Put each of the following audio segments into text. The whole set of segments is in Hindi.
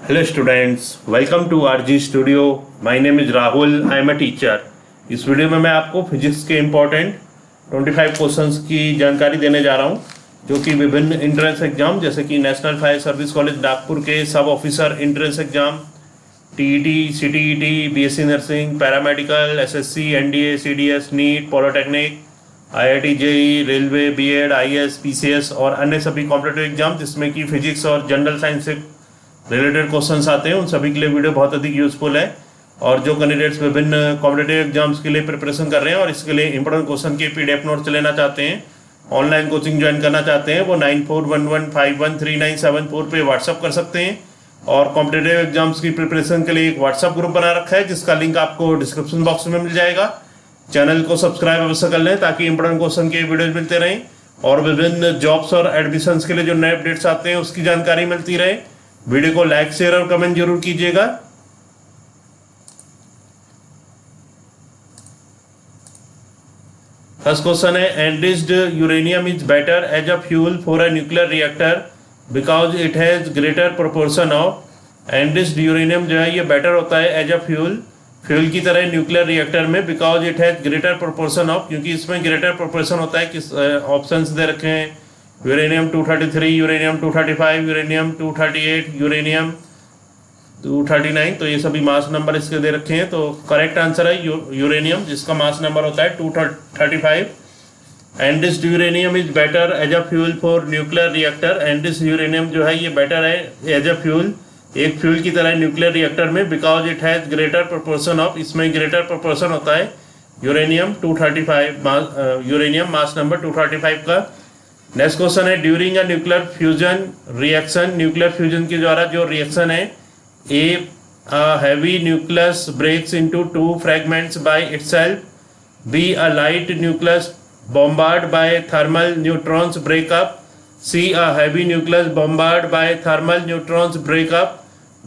Hello students, welcome to RG studio. My name is Rahul, I am a teacher. इस वीडियो में मैं आपको फिजिक्स के इम्पोर्टेंट 25 क्वेश्चंस की जानकारी देने जा रहा हूं, जो कि विभिन्न एंट्रेंस एग्जाम जैसे कि national fire service college Nagpur के sub officer entrance exam, TET, CTET, BSc nursing, paramedical, SSC, NDA, CDS, NEET, polytechnic, IIT, JE, railway, BEd, IAS, PCS और अन्य सभी कॉम्पिटेटिव एग्जाम जिसमें कि फिजिक्स और जनरल साइंस से रिलेटेड क्वेश्चंस आते हैं, उन सभी के लिए वीडियो बहुत अधिक यूजफुल है। और जो कैंडिडेट्स विभिन्न कॉम्पिटेटिव एग्जाम्स के लिए प्रिपरेशन कर रहे हैं और इसके लिए इंपॉर्टेंट क्वेश्चन के पीडीएफ नोट्स लेना चाहते हैं, ऑनलाइन कोचिंग ज्वाइन करना चाहते हैं, वो 9411513974 पे व्हाट्सअप कर सकते हैं। और कॉम्पिटेटिव एग्जाम्स की प्रिपरेशन के लिए एक व्हाट्सअप ग्रुप बना रखा है, जिसका लिंक आपको डिस्क्रिप्शन बॉक्स में मिल जाएगा। चैनल को सब्सक्राइब अवश्य कर लें ताकि इंपॉर्टेंट क्वेश्चन के वीडियोज मिलते रहें और विभिन्न जॉब्स और एडमिशंस के लिए जो नए अपडेट्स आते हैं उसकी जानकारी मिलती रहे। वीडियो को लाइक, शेयर और कमेंट जरूर कीजिएगा। फर्स्ट क्वेश्चन है, enriched uranium is better as a fuel for a nuclear reactor because it has greater proportion of. Enriched uranium जो है ये बेटर होता है एज अ फ्यूल की तरह न्यूक्लियर रिएक्टर में, because it has greater proportion of, क्योंकि इसमें ग्रेटर प्रोपोर्शन होता है। किस ऑप्शंस दे रखे हैं, यूरेनियम 233, यूरेनियम 235, यूरेनियम 238, यूरेनियम 239, तो ये सभी मास नंबर इसके दे रखे हैं। तो करेक्ट आंसर है यूरेनियम, जिसका मास नंबर होता है 235। Enriched uranium is better as a fuel for nuclear reactor. Enriched uranium जो है ये बेटर है एज अ फ्यूल, एक फ्यूल की तरह न्यूक्लियर रिएक्टर में, because it has greater proportion of, इसमें ग्रेटर प्रोपोर्शन होता है यूरेनियम 235, यूरेनियम मास नंबर 235 का। नेक्स्ट क्वेश्चन है, during a nuclear fusion reaction, nuclear fusion के द्वारा जो रिएक्शन है, a heavy nucleus breaks into to fragments by itself, be a light nucleus bombarded by thermal neutrons break up, C a heavy nucleus bombarded by thermal neutrons break up,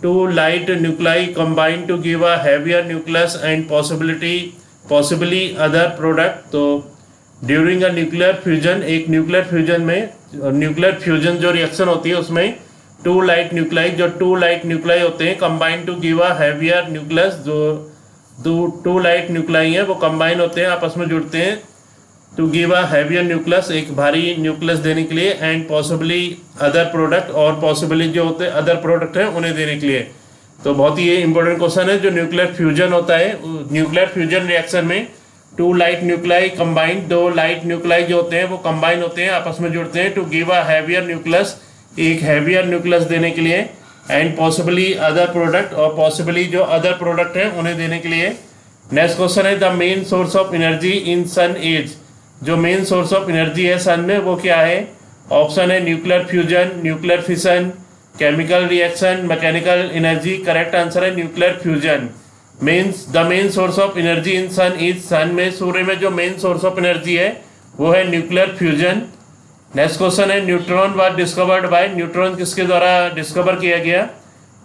two light nuclei combine to give a heavier nucleus and possibly other product। तो ड्यूरिंग अ न्यूक्लियर फ्यूजन, एक न्यूक्लियर फ्यूजन में, न्यूक्लियर फ्यूजन जो रिएक्शन होती है उसमें टू लाइट न्यूक्लाई होते हैं, combine to give a heavier nucleus. जो टू लाइट न्यूक्लाई हैं वो कंबाइन होते हैं, आपस में जुड़ते हैं, to give a heavier nucleus, एक भारी न्यूक्लियस देने के लिए, एंड पॉसिबली अदर प्रोडक्ट, और पॉसिबली जो होते हैं अदर प्रोडक्ट हैं उन्हें देने के लिए। तो बहुत ही ये इंपॉर्टेंट क्वेश्चन है। जो न्यूक्लियर फ्यूजन होता है, न्यूक्लियर फ्यूजन रिएक्शन में टू लाइट न्यूक्लाई कंबाइन, दो लाइट न्यूक्लाई जो होते हैं वो कंबाइन होते हैं, आपस में जुड़ते हैं, to give a heavier nucleus, एक हैवियर न्यूक्लियस देने के लिए, एंड पॉसिबली अदर प्रोडक्ट, और पॉसिबली जो अदर प्रोडक्ट हैं उन्हें देने के लिए। नेक्स्ट क्वेश्चन है, the main source of energy in sun is. जो मेन सोर्स ऑफ एनर्जी है सन में वो क्या है? ऑप्शन है nuclear fusion, nuclear fission, chemical reaction, mechanical energy. Correct answer है nuclear fusion. The main source of energy in sun is, सन में, सूर्य में जो मेन सोर्स ऑफ एनर्जी है वो है न्यूक्लियर फ्यूजन। नेक्स्ट क्वेश्चन है, neutron was discovered by. Neutron किसके द्वारा डिस्कवर किया गया?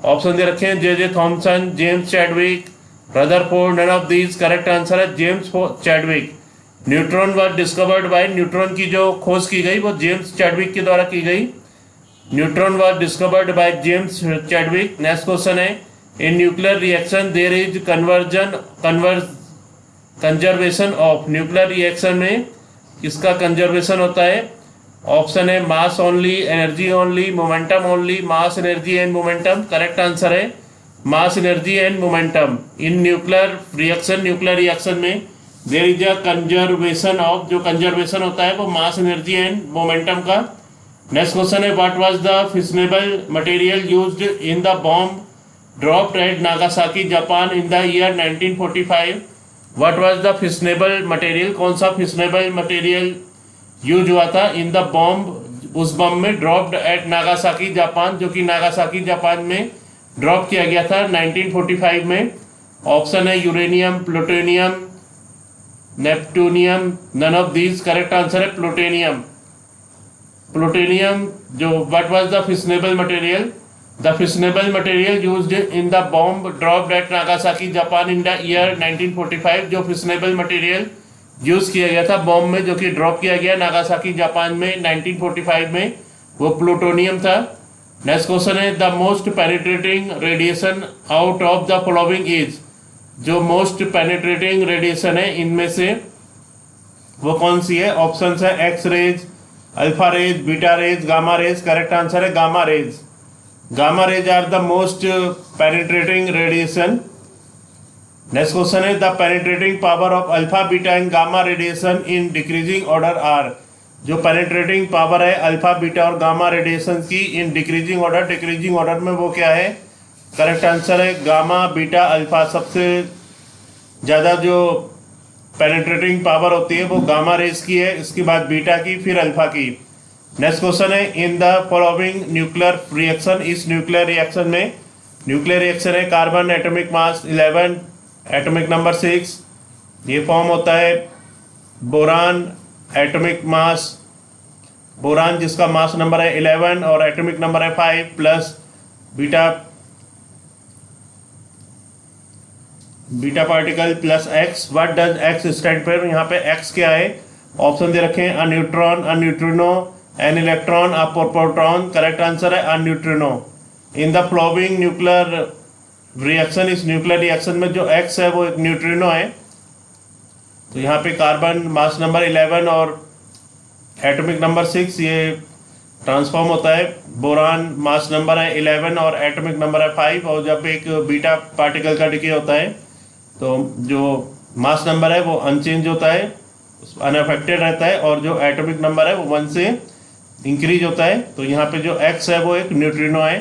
ऑप्शन दे रखे हैं, J Thomson, James Chadwick, Rutherford, none of these. Correct answer है James Chadwick. Neutron was discovered by, neutron की जो खोज की गई वो जेम्स चैडविक के द्वारा की गई। Neutron was discovered by James Chadwick. Next question है, in nuclear reaction there is conservation of. Nuclear reaction में किसका कंजर्वेशन होता है? ऑप्शन है mass only, energy only, momentum only. Mass, energy and momentum. Correct answer है mass, energy and momentum. In nuclear reaction में there is a conservation of, जो कंजर्वेशन होता है वो मास, एनर्जी एंड मोमेंटम का। नेक्स्ट क्वेश्चन है, what was the fissionable material used in the bomb dropped at Nagasaki Japan in the year 1945। What was the fissionable material, कौन सा फिशनेबल मटेरियल यूज हुआ था इन द बॉम्ब, उस बम में, ड्रॉप्ड एट नागासाकी जापान, जो कि नागासाकी जापान में ड्रॉप किया गया था 1945 में। ऑप्शन है uranium, plutonium, neptunium, none of these. Correct answer है प्लूटोनियम। प्लूटोनियम जो, what was the fissionable material? The fissionable material used in the bomb dropped at Nagasaki Japan in the year 1945। जो फिशनेबल मटेरियल यूज किया गया था बॉम्ब में, जो कि ड्रॉप किया गया नागासाकी जापान में 1945 में, वो प्लूटोनियम था। नेक्स्ट क्वेश्चन है the most penetrating radiation out of the following is, जो मोस्ट पेनिट्रेटिंग रेडिएशन है इनमें से वो कौन सी है? ऑप्शन है X rays, alpha rays, beta rays, gamma rays. Correct answer है gamma rays. Gamma rays are the most penetrating radiation. Next question है the penetrating power of alpha beta and gamma radiation in decreasing order are, जो पेनिट्रेटिंग पावर है अल्फा बीटा और गामा रेडिएशन की इन डिक्रीजिंग ऑर्डर, डिक्रीजिंग ऑर्डर में वो क्या है? करेक्ट आंसर है गामा बीटा अल्फा। सबसे ज़्यादा जो पेनिट्रेटिंग पावर होती है वो गामा रेज की है, इसके बाद बीटा की, फिर अल्फा की। नेक्स्ट क्वेश्चन है in the following nuclear reaction, इस न्यूक्लियर रिएक्शन में, न्यूक्लियर रिएक्शन है carbon atomic mass 11, atomic number 6, ये फॉर्म होता है बोरान एटॉमिक मास, बोरान जिसका मास नंबर है 11 और एटॉमिक नंबर है 5 plus beta particle plus X. What does X stand for? यहाँ पे एक्स क्या है? ऑप्शन दे रखे हैं a neutron, a neutrino, an electron, a proton. Correct answer है a neutrino. In the following nuclear reaction, इस न्यूक्लियर रिएक्शन में जो एक्स है वो एक न्यूट्रिनो है। तो यहाँ पे कार्बन मास नंबर 11 और एटॉमिक नंबर 6 ये ट्रांसफॉर्म होता है, बोरान मास नंबर है 11 और एटॉमिक नंबर है 5, और जब एक बीटा पार्टिकल का डिके होता है तो जो मास नंबर है वो अनचेंज होता है, अनअफेक्टेड रहता है, और जो एटॉमिक नंबर है वो 1 से इंक्रीज होता है। तो यहाँ पे जो एक्स है वो एक न्यूट्रिनो है।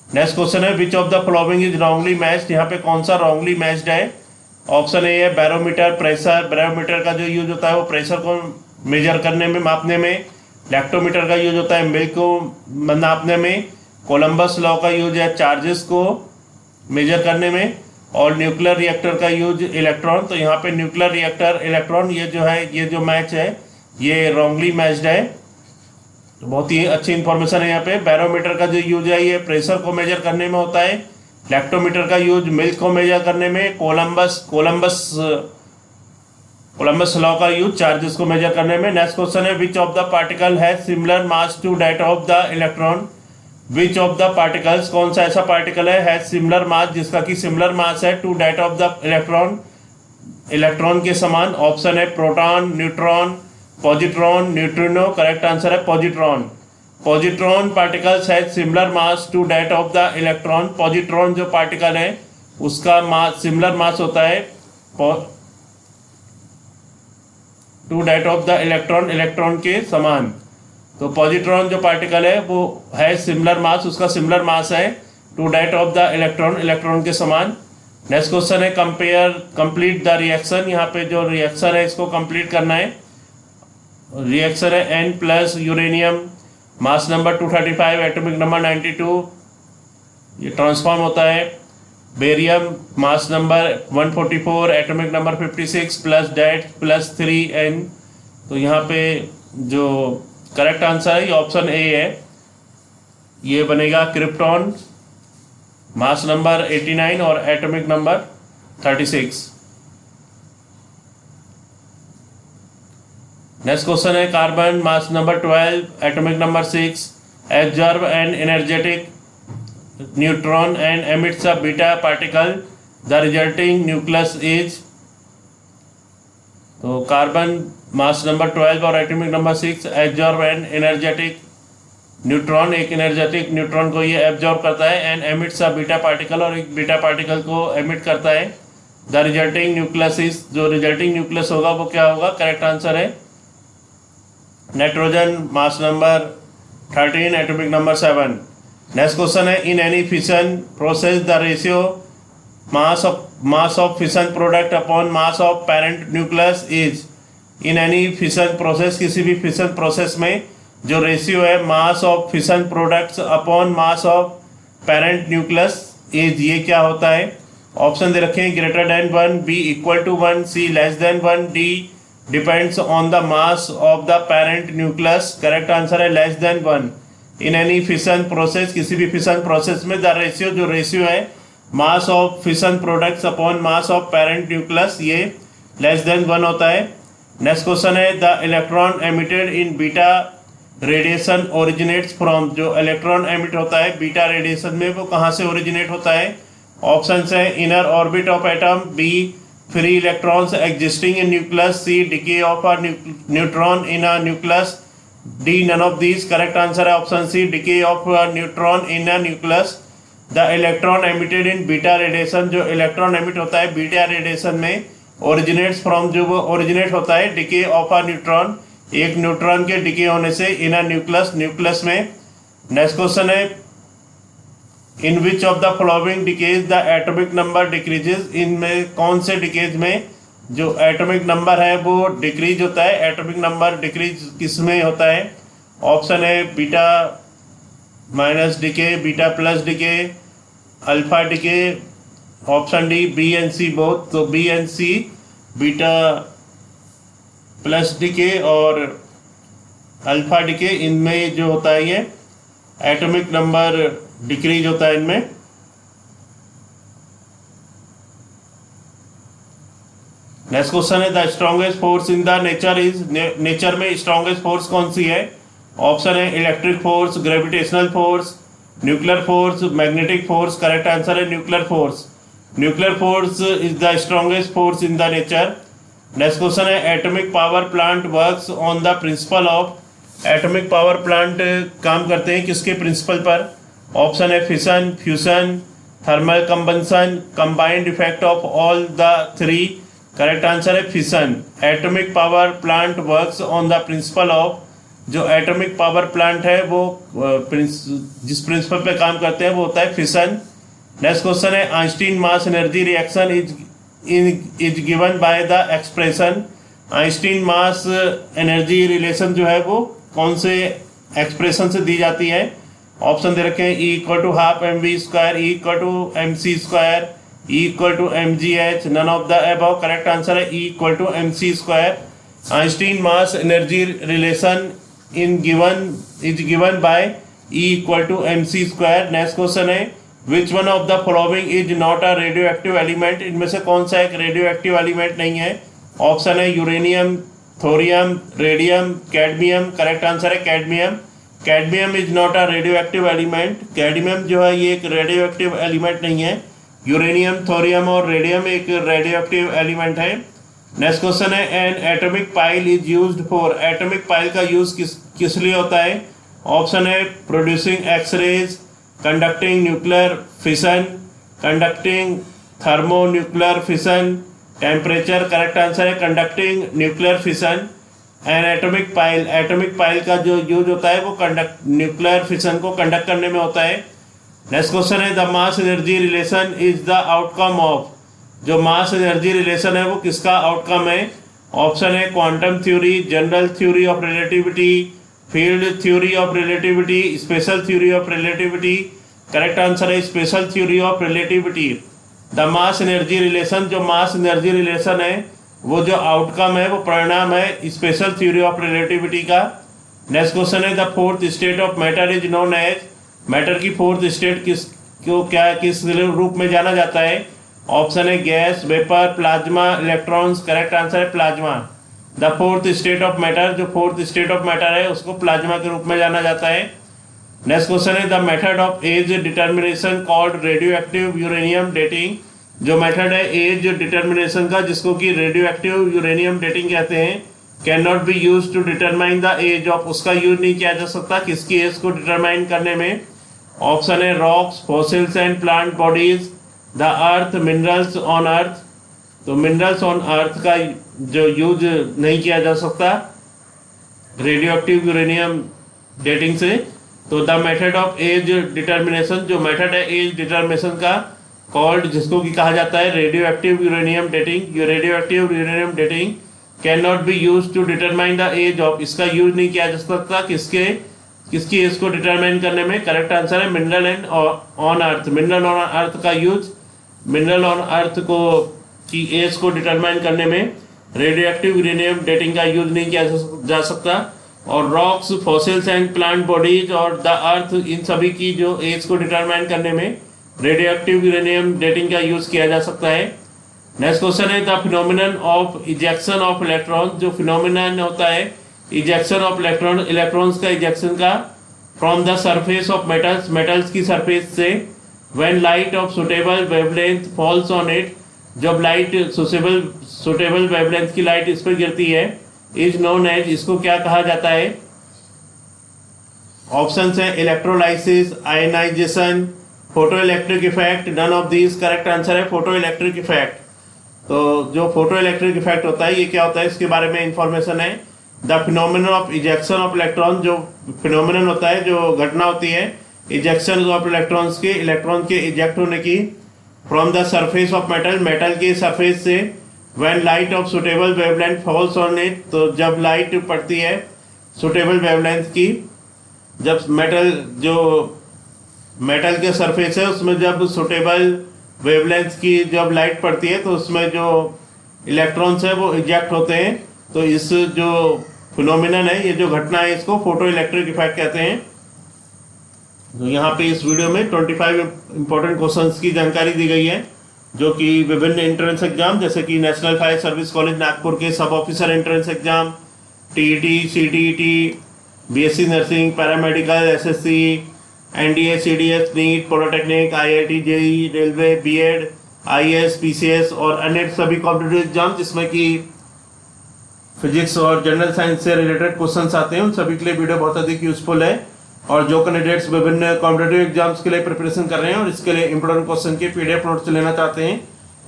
नेक्स्ट क्वेश्चन है which of the following is wrongly matched, यहाँ पे कौन सा रॉन्गली मैच्ड है? ऑप्शन ए है बैरोमीटर, प्रेशर, बैरोमीटर का जो यूज होता है वो प्रेशर को मेजर करने में, मापने में। लैक्टोमीटर का यूज होता है मिल्क को नापने में। कोलंबस लॉ का यूज है चार्जेस को मेजर करने में। और न्यूक्लियर रिएक्टर का यूज इलेक्ट्रॉन। तो यहाँ पे न्यूक्लियर रिएक्टर इलेक्ट्रॉन ये जो है, ये जो मैच है ये रॉन्गली मैच्ड है। तो बहुत ही अच्छी इंफॉर्मेशन है यहाँ पे। बैरोमीटर का जो यूज है ये प्रेशर को मेजर करने में होता है। लैक्टोमीटर का यूज मिल्क को मेजर करने में। कोलंबस लॉ का यूज चार्जेस को मेजर करने में। नेक्स्ट क्वेश्चन है which of the particle has similar mass to that of the electron, which of the particles, कौन सा ऐसा पार्टिकल है हैज सिमिलर मास, जिसका कि सिमिलर मास है to that of the electron, electron के समान। ऑप्शन है proton, neutron, positron, neutrino. Correct answer है positron. Positron particles has similar mass to that of the electron. Positron जो पार्टिकल है उसका मास, सिमिलर मास होता है to that of the electron, electron के समान। तो पॉजिट्रॉन जो पार्टिकल है वो है सिमिलर मास, उसका सिमिलर मास है to that of the electron, electron के समान। नेक्स्ट क्वेश्चन है कंप्लीट द रिएक्शन। यहाँ पे जो रिएक्शन है इसको कंप्लीट करना है। रिएक्शन है N plus uranium, mass number 235, atomic number 92, ये ट्रांसफॉर्म होता है barium, mass number 144, atomic number 56 plus that plus 3N। तो यहाँ पे जो करेक्ट आंसर है ये ऑप्शन ए है, ये बनेगा क्रिप्टॉन, मास नंबर 89 और एटॉमिक नंबर 36। नेक्स्ट क्वेश्चन है carbon, mass number 12, atomic number 6, absorb an energetic neutron and emits a beta particle, the resulting nucleus is. तो कार्बन मास नंबर 12 और atomic number 6 absorb an energetic neutron, एक एनर्जेटिक न्यूट्रॉन को ये एब्जॉर्ब करता है, and emits a beta particle, और एक बीटा पार्टिकल को एमिट करता है। द रिजल्टिंग न्यूक्लियस इज, जो रिजल्टिंग न्यूक्लियस होगा वो क्या होगा? करेक्ट आंसर है nitrogen, mass number 13, atomic number 7। Next question है in any fission process the ratio mass of fission product upon mass of parent nucleus is. In any fission process, किसी भी फिशन प्रोसेस में जो रेशियो है mass of fission products upon mass of parent nucleus is, ये क्या होता है? ऑप्शन दे रखे हैं greater than 1, B equal to 1, C less than 1, D depends on the mass of the parent nucleus. Correct answer है less than 1। In any fission process, किसी भी फिशन प्रोसेस में द रेशियो, जो रेशियो है mass of fission products upon mass of parent nucleus, ये लेस देन 1 होता है। नेक्स्ट क्वेश्चन है the electron emitted in beta radiation originates from, जो इलेक्ट्रॉन एमिट होता है बीटा रेडिएशन में, वो कहाँ से ओरिजिनेट होता है? ऑप्शन है inner orbit of atom, B free electrons existing in nucleus, C decay of a neutron in a nucleus, D none of these. Correct answer है option C, decay of neutron in a nucleus. The electron emitted in beta radiation, जो इलेक्ट्रॉन एमिट होता है बीटा रेडिएशन में, ओरिजिनेट्स फ्रॉम, जो वो ओरिजिनेट होता है डिके ऑफ अ न्यूट्रॉन, एक न्यूट्रॉन के डिके होने से, इन अ न्यूक्लियस, न्यूक्लियस में। नेक्स्ट क्वेश्चन है in which of the following decays the atomic number decreases, इनमें कौन से डिकेज में जो एटॉमिक नंबर है वो डिक्रीज होता है? एटॉमिक नंबर डिक्रीज किस में होता है? ऑप्शन है beta minus decay, beta plus decay, alpha decay, option D B and C both. तो B and C, beta plus decay और अल्फा डिके, इनमें जो होता है ये एटॉमिक नंबर डिक्रीज होता है इनमें। नेक्स्ट क्वेश्चन है the strongest force in the nature is, nature में स्ट्रॉन्गेस्ट फोर्स कौन सी है? ऑप्शन है electric force, gravitational force, nuclear force, magnetic force. Correct answer है nuclear force. Nuclear force is the strongest force in the nature. Next question है atomic power plant works on the principle of, atomic power plant काम करते हैं किसके प्रिंसिपल पर? ऑप्शन है fission, fusion, thermal combustion, combined effect of all the three. Correct answer है fission. Atomic power plant works on the principle of, जो एटॉमिक पावर प्लांट है वो जिस प्रिंसिपल पे काम करते हैं वो होता है फिशन। नेक्स्ट क्वेश्चन है Einstein mass energy reaction is given by the expression, Einstein mass energy relation जो है वो कौन से एक्सप्रेशन से दी जाती है? ऑप्शन दे रखे हैं E equal to half M V square, E equal to M C square, E equal to M G H, none of the above. Correct answer है E equal to M C square. Einstein mass energy relation is given by E equal to M C square. Next question है which one of the following is not a radioactive element, इनमें से कौन सा एक रेडियो एक्टिव एलिमेंट नहीं है? ऑप्शन है uranium, thorium, radium, cadmium. Correct answer है cadmium. Cadmium is not a radioactive element, cadmium जो है ये एक रेडियो एक्टिव एलिमेंट नहीं है। यूरेनियम, थोरियम और रेडियम एक रेडियो एक्टिव एलिमेंट है। नेक्स्ट क्वेश्चन है an atomic pile is used for, atomic pile का यूज किस लिए होता है? ऑप्शन है producing X rays, conducting nuclear fission, conducting thermonuclear fission, temperature. Correct answer है conducting nuclear fission. And atomic pile का जो यूज होता है वो न्यूक्लियर फिशन को कंडक्ट करने में होता है। नेक्स्ट क्वेश्चन है the mass energy relation is the outcome of, जो मास एनर्जी रिलेशन है वो किसका आउटकम है? ऑप्शन है quantum theory, general theory of relativity, field theory of relativity, special theory of relativity. Correct answer है special theory of relativity. The mass energy relation, जो मास एनर्जी रिलेशन है वो जो आउटकम है वो परिणाम है स्पेशल थ्योरी ऑफ रिलेटिविटी का। नेक्स्ट क्वेश्चन है the fourth state of matter is known as, matter की फोर्थ स्टेट किस रूप में जाना जाता है? ऑप्शन है gas, vapour, plasma, electrons. Correct answer है plasma. The fourth state of matter, जो फोर्थ स्टेट ऑफ मैटर है उसको प्लाज्मा के रूप में जाना जाता है। नेक्स्ट क्वेश्चन है the method of age determination called radio active uranium dating, जो मेथड है एज डिटर्मिनेशन का जिसको कि रेडियो एक्टिव यूरेनियम डेटिंग कहते हैं, can not be use to determine the age of, उसका यूज नहीं किया जा सकता किसकी एज को डिटरमाइन करने में? ऑप्शन है rocks, fossils and plant bodies, the earth, minerals on earth. तो मिनरल्स ऑन अर्थ का जो यूज नहीं किया जा सकता रेडियो एक्टिव यूरेनियम डेटिंग से। तो the method of age determination, जो मेथड है एज डिटर्मिनेशन का कॉल्ड, जिसको कि कहा जाता है radio active uranium dating, radio active uranium dating can not be use to determine the age of, इसका यूज नहीं किया जा सकता किसकी एज को डिटरमाइन करने में? करेक्ट आंसर है mineral and on earth, mineral on earth का यूज, मिनरल ऑन अर्थ को की एज को डिटरमाइन करने में रेडियो एक्टिव यूरेनियम डेटिंग का यूज नहीं किया जा सकता। और rocks, fossils and plant bodies और द अर्थ, इन सभी की जो एज को डिटरमाइन करने में रेडियो एक्टिव यूरेनियम डेटिंग का यूज किया जा सकता है। नेक्स्ट क्वेश्चन है the phenomenon of ejection of electron, जो फिनोमिनन होता है इजेक्शन ऑफ इलेक्ट्रॉन्स का इजेक्शन का from the surface of metals की सरफेस से when light of suitable wavelength falls on it, जब लाइट सुटेबल वेवलेंथ की लाइट इस पर गिरती है, इज नोन एज, इसको क्या कहा जाता है? ऑप्शंस है electrolysis, ionisation, photo electric effect, none of these. Correct answer है फोटो इलेक्ट्रिक इफेक्ट। तो जो फोटो इलेक्ट्रिक इफेक्ट होता है ये क्या होता है, इसके बारे में इंफॉर्मेशन है। The phenomenon of ejection of electron, जो फिनोमिनन होता है, जो घटना होती है इजेक्शन ऑफ इलेक्ट्रॉन्स के, इलेक्ट्रॉन के इजेक्ट होने की from the surface of metal के सरफेस से when light of suitable wavelength falls on it, तो जब लाइट पड़ती है सुटेबल वेवलेंथ की, जब मेटल के सरफेस है उसमें जब सुटेबल वेवलेंथ की जब लाइट पड़ती है तो उसमें जो इलेक्ट्रॉन्स है वो इजेक्ट होते हैं। तो इस जो फिनोमिनन है, ये जो घटना है, इसको फोटो इलेक्ट्रिक इफेक्ट कहते हैं। तो यहाँ पे इस वीडियो में 25 इंपॉर्टेंट क्वेश्चंस की जानकारी दी गई है, जो कि विभिन्न एंट्रेंस एग्जाम जैसे कि national fire service college Nagpur के sub officer entrance exam, TET, CTET, BSc nursing, paramedical, SSC, NDA, CDS, NEET, polytechnic, IIT, JEE, railway, BEd, IAS, PCS और अन्य सभी कॉम्पिटिटिव एग्जाम जिसमें कि फिजिक्स और जनरल साइंस से रिलेटेड क्वेश्चंस आते हैं, उन सभी के लिए वीडियो बहुत अधिक यूजफुल है। और जो कैंडिडेट्स विभिन्न कॉम्पिटिटिव एग्जाम्स के लिए प्रिपरेशन कर रहे हैं और इसके लिए इंपॉर्टेंट क्वेश्चन के पीडीएफ नोट्स लेना चाहते हैं,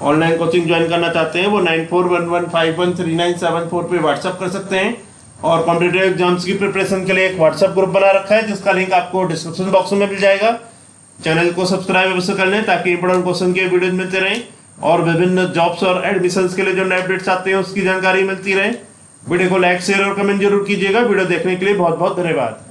ऑनलाइन कोचिंग ज्वाइन करना चाहते हैं, वो 9411513974 पे व्हाट्सअप कर सकते हैं। और कॉम्पिटिटिव एग्जाम्स की प्रिपरेशन के लिए एक व्हाट्सएप ग्रुप बना रखा है जिसका लिंक आपको डिस्क्रिप्शन बॉक्स में मिल जाएगा। चैनल को सब्सक्राइब अवश्य कर लें ताकि इंपॉर्टेंट क्वेश्चन के वीडियोज मिलते रहें और विभिन्न जॉब्स और एडमिशंस के लिए जो नए अपडेट्स आते हैं उसकी जानकारी मिलती रहे। वीडियो को लाइक, शेयर और कमेंट जरूर कीजिएगा। वीडियो देखने के लिए बहुत बहुत धन्यवाद।